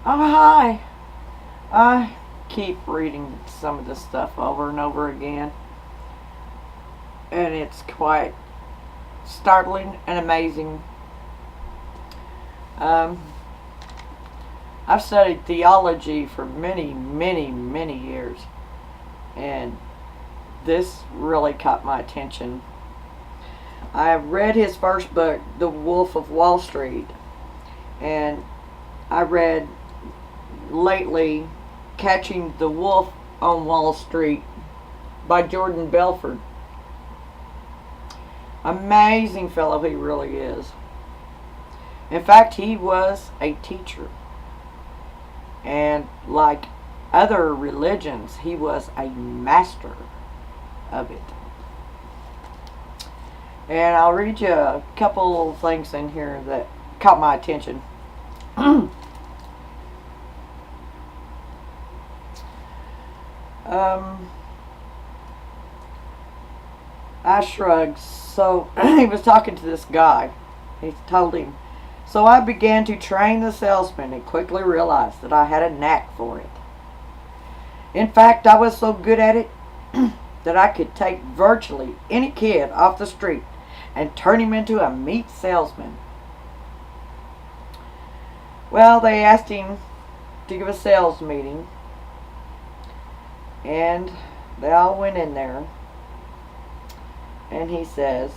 Oh, hi. I keep reading some of this stuff over and over again, and it's quite startling and amazing. Um, I've studied theology for many, many, many years, and this really caught my attention. I read his first book, The Wolf of Wall Street, and I read lately Catching the Wolf on Wall Street by Jordan Belfort. Amazing fellow he really is. In fact, he was a teacher. And like other religions, he was a master of it. And I'll read you a couple of things in here that caught my attention. um, I shrugged. So he was talking to this guy. He told him, "So I began to train the salesman and quickly realized that I had a knack for it. In fact, I was so good at it that I could take virtually any kid off the street and turn him into a meat salesman." Well, they asked him to give a sales meeting, and they all went in there, and he says,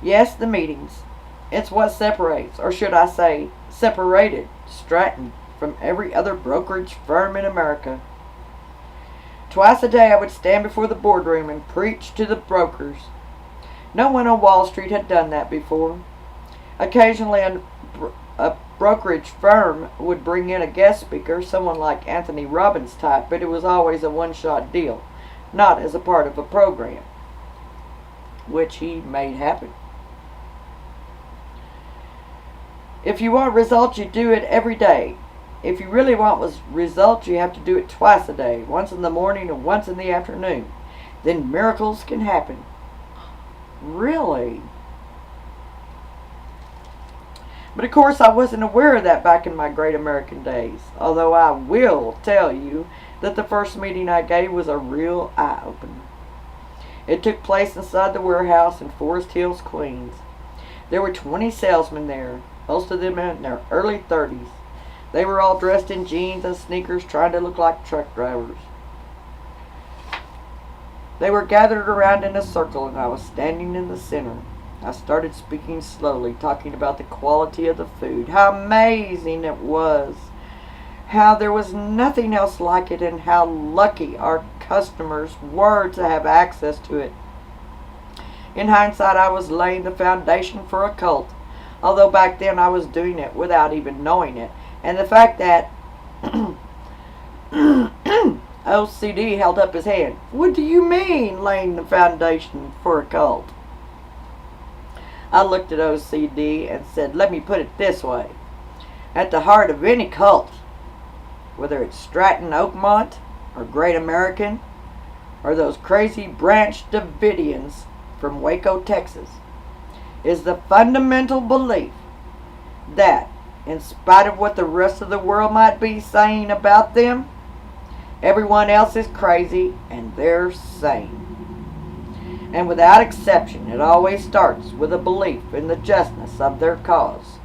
"Yes, the meetings. It's what separates, or should I say, separated Stratton from every other brokerage firm in America. Twice a day I would stand before the boardroom and preach to the brokers. No one on Wall Street had done that before. Occasionally a brokerage firm would bring in a guest speaker, someone like Anthony Robbins type, but it was always a one-shot deal, not as a part of a program, which he made happen. If you want results, you do it every day. If you really want results, you have to do it twice a day, once in the morning and once in the afternoon. Then miracles can happen." Really? But of course I wasn't aware of that back in my great American days, although I will tell you that the first meeting I gave was a real eye-opener. It took place inside the warehouse in Forest Hills, Queens. There were 20 salesmen there, most of them in their early 30s. They were all dressed in jeans and sneakers, trying to look like truck drivers. They were gathered around in a circle, and I was standing in the center. I started speaking slowly, talking about the quality of the food, how amazing it was, how there was nothing else like it, and how lucky our customers were to have access to it. In hindsight, I was laying the foundation for a cult, although back then I was doing it without even knowing it. And the fact that OCD held up his hand. "What do you mean, laying the foundation for a cult?" I looked at OCD and said, "Let me put it this way. At the heart of any cult, whether it's Stratton Oakmont or Great American or those crazy Branch Davidians from Waco, Texas, is the fundamental belief that, in spite of what the rest of the world might be saying about them, everyone else is crazy and they're sane. And without exception, it always starts with a belief in the justness of their cause.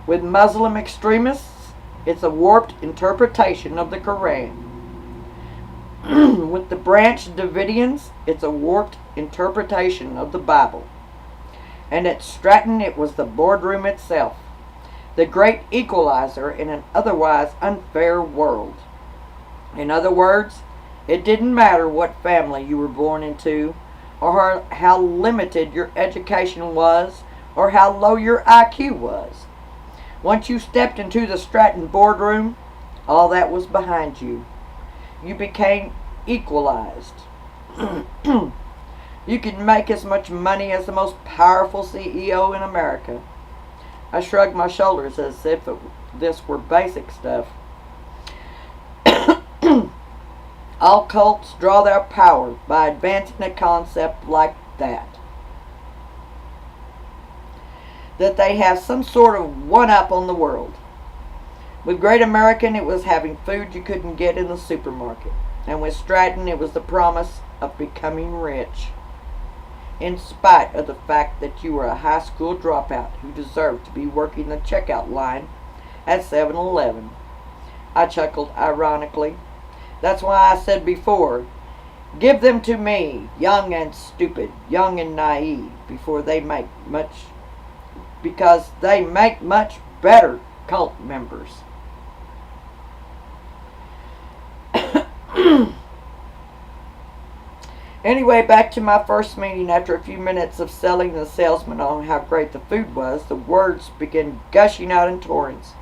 With Muslim extremists, it's a warped interpretation of the Quran. With the Branch Davidians, it's a warped interpretation of the Bible. And at Stratton, it was the boardroom itself, the great equalizer in an otherwise unfair world. In other words, it didn't matter what family you were born into, or how limited your education was, or how low your IQ was. Once you stepped into the Stratton boardroom, all that was behind you. You became equalized. You could make as much money as the most powerful CEO in America. I shrugged my shoulders as if this were basic stuff. All cults draw their power by advancing a concept like that. that they have some sort of one-up on the world. With Great American, it was having food you couldn't get in the supermarket. And with Stratton, it was the promise of becoming rich, in spite of the fact that you were a high school dropout who deserved to be working the checkout line at 7-Eleven. I chuckled ironically. That's why I said before, give them to me, young and stupid, young and naive, because they make much better cult members. Anyway, back to my first meeting. After a few minutes of selling the salesman on how great the food was, the words began gushing out in torrents.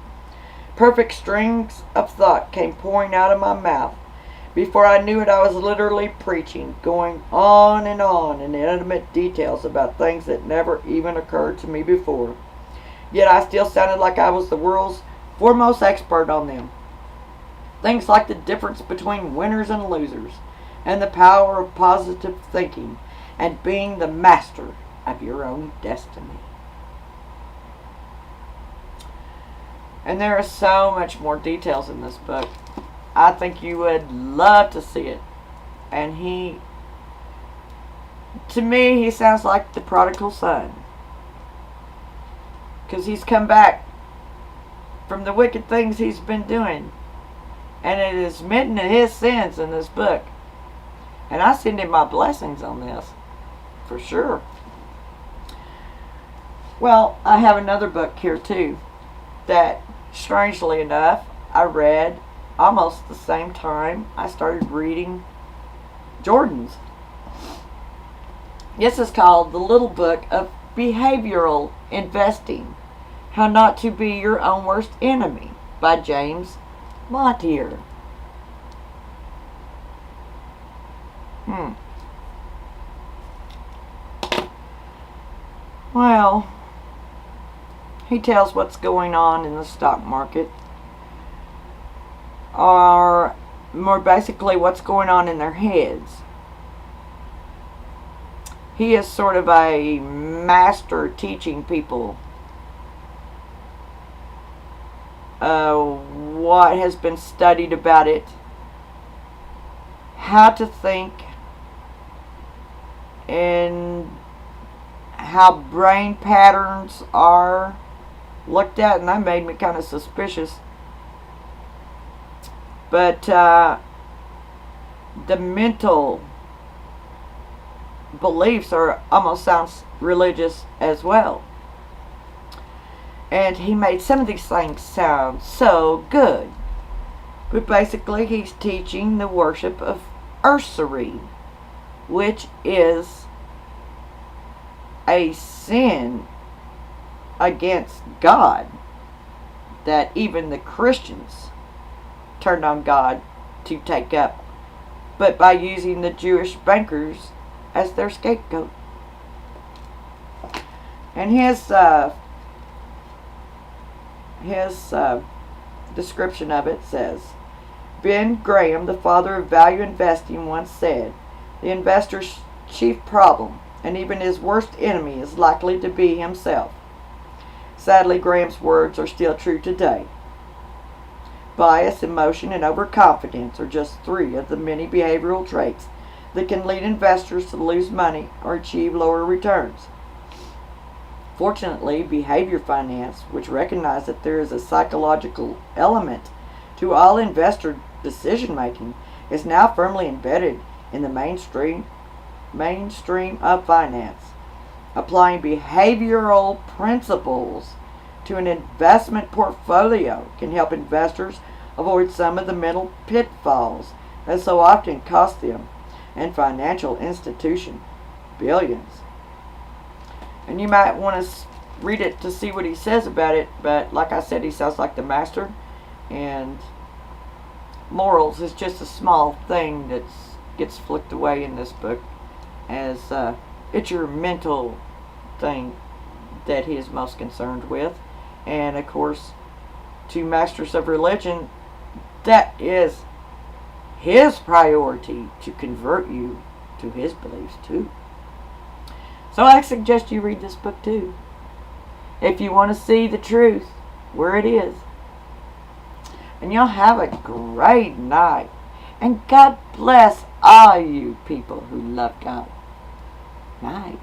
Perfect strings of thought came pouring out of my mouth. Before I knew it, I was literally preaching, going on in intimate details about things that never even occurred to me before. Yet I still sounded like I was the world's foremost expert on them. Things like the difference between winners and losers, and the power of positive thinking, and being the master of your own destiny. And there are so much more details in this book. I think you would love to see it. And to me, he sounds like the prodigal son. Because he's come back from the wicked things he's been doing. And it is admitting his sins in this book. And I send him my blessings on this. For sure. Well, I have another book here too. That, strangely enough, I read almost the same time I started reading Jordan's. This is called The Little Book of Behavioral Investing. How Not to Be Your Own Worst Enemy by James Montier. Well, he tells what's going on in the stock market, or more basically what's going on in their heads. He is sort of a master teaching people what has been studied about it, how to think, and how brain patterns are looked at, and that made me kind of suspicious. But the mental beliefs almost sounds religious as well. And he made some of these things sound so good. But basically he's teaching the worship of usury, which is a sin against God that even the Christians turned on God to take up, but by using the Jewish bankers as their scapegoat. And his description of it says, Ben Graham, the father of value investing, once said, the investor's chief problem, and even his worst enemy, is likely to be himself. Sadly, Graham's words are still true today. Bias, emotion, and overconfidence are just three of the many behavioral traits that can lead investors to lose money or achieve lower returns. Fortunately, behavior finance, which recognizes that there is a psychological element to all investor decision making, is now firmly embedded in the mainstream of finance. Applying behavioral principles to an investment portfolio can help investors avoid some of the mental pitfalls that so often cost them and financial institutions billions. And you might want to read it to see what he says about it, but like I said, he sounds like the master, and morals is just a small thing that gets flicked away in this book, as it's your mental thing that he is most concerned with. And of course, to masters of religion, that is his priority, to convert you to his beliefs too. So I suggest you read this book too. if you want to see the truth where it is. And y'all have a great night. And God bless all you people who love God. Night.